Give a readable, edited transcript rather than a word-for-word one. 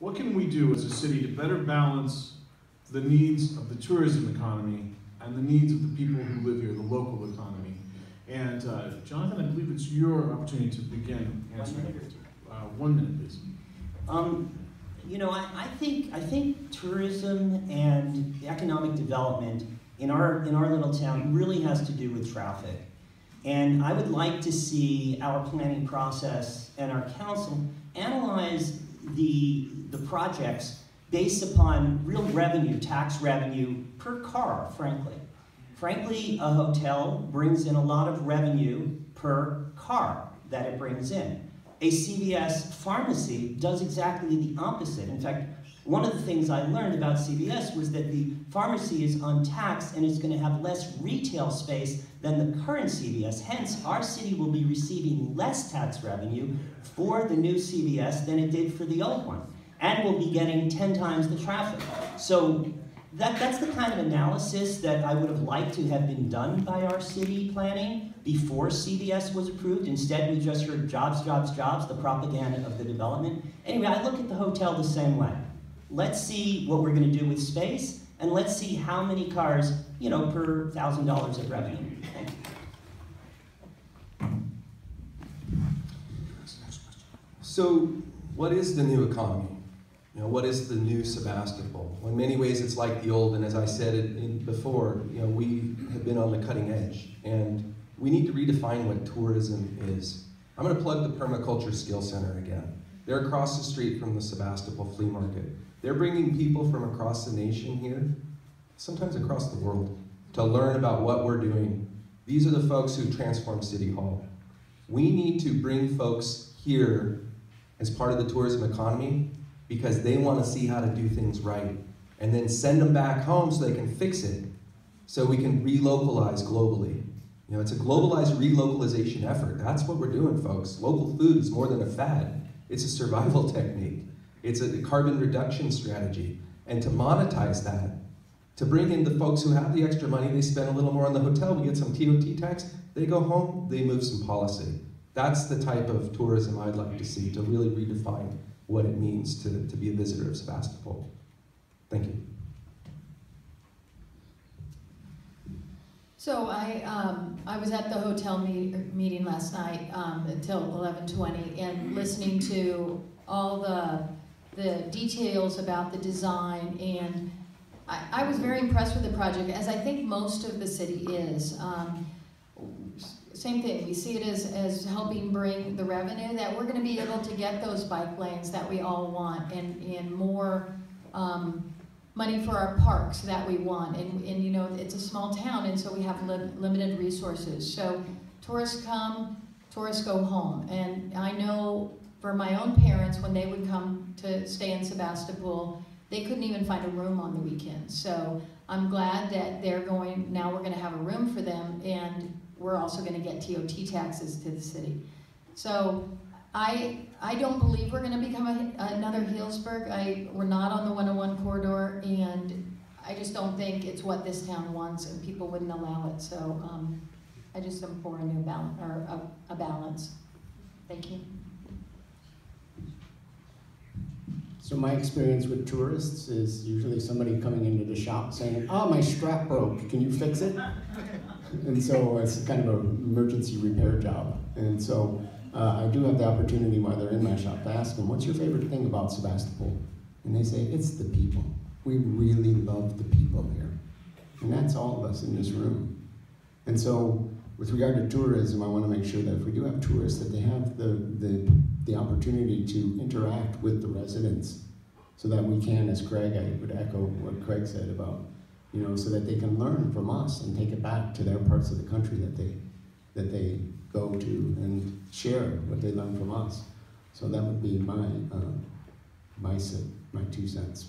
what can we do as a city to better balance the needs of the tourism economy and the needs of the people who live here, the local economy? And Jonathan, I believe it's your opportunity to begin answering. 1 minute, please. You know, I think tourism and economic development in our little town really has to do with traffic. And I would like to see our planning process and our council analyze the projects based upon real revenue, tax revenue per car, frankly. Frankly, a hotel brings in a lot of revenue per car that it brings in. A CVS pharmacy does exactly the opposite. In fact, one of the things I learned about CVS was that the pharmacy is untaxed and is going to have less retail space than the current CVS. Hence, our city will be receiving less tax revenue for the new CVS than it did for the old one. And we'll be getting 10 times the traffic. So that's the kind of analysis that I would have liked to have been done by our city planning before CVS was approved. Instead, we just heard jobs, jobs, jobs, the propaganda of the development. Anyway, I look at the hotel the same way. Let's see what we're going to do with space, and let's see how many cars, you know, per $1,000 of revenue. Thank you. So, what is the new economy? You know, what is the new Sebastopol? Well, in many ways, it's like the old, and as I said it before, you know, we have been on the cutting edge, and we need to redefine what tourism is. I'm going to plug the Permaculture Skill Center again. They're across the street from the Sebastopol Flea Market. They're bringing people from across the nation here, sometimes across the world, to learn about what we're doing. These are the folks who transform City Hall. We need to bring folks here as part of the tourism economy because they want to see how to do things right, and then send them back home so they can fix it, so we can relocalize globally. You know, it's a globalized relocalization effort. That's what we're doing, folks. Local food is more than a fad. It's a survival technique. It's a carbon reduction strategy. And to monetize that, to bring in the folks who have the extra money, they spend a little more on the hotel, we get some TOT tax, they go home, they move some policy. That's the type of tourism I'd like to see, to really redefine what it means to be a visitor of Sebastopol. Thank you. So I was at the hotel meeting last night until 11:20 and listening to all the details about the design, and I was very impressed with the project, as I think most of the city is. Same thing, we see it as helping bring the revenue, that we're going to be able to get those bike lanes that we all want, and more money for our parks that we want. And you know, it's a small town, and so we have limited resources. So tourists come, tourists go home. And I know for my own parents, when they would come to stay in Sebastopol, they couldn't even find a room on the weekends. So I'm glad that they're going, now we're going to have a room for them, and we're also going to get TOT taxes to the city. So I don't believe we're going to become another Healdsburg. We're not on the 101 corridor, and I just don't think it's what this town wants, and people wouldn't allow it. So I just am for a new balance, or a balance. Thank you. So my experience with tourists is usually somebody coming into the shop saying, "Oh, my strap broke, can you fix it?" And so it's kind of an emergency repair job. And so I do have the opportunity while they're in my shop to ask them, "What's your favorite thing about Sebastopol?" And they say, "It's the people. We really love the people here." And that's all of us in this room. And so with regard to tourism, I want to make sure that if we do have tourists, that they have the opportunity to interact with the residents, so that we can, as Craig, I would echo what Craig said about, you know, so that they can learn from us and take it back to their parts of the country that they go to and share what they learn from us. So that would be my 2 cents.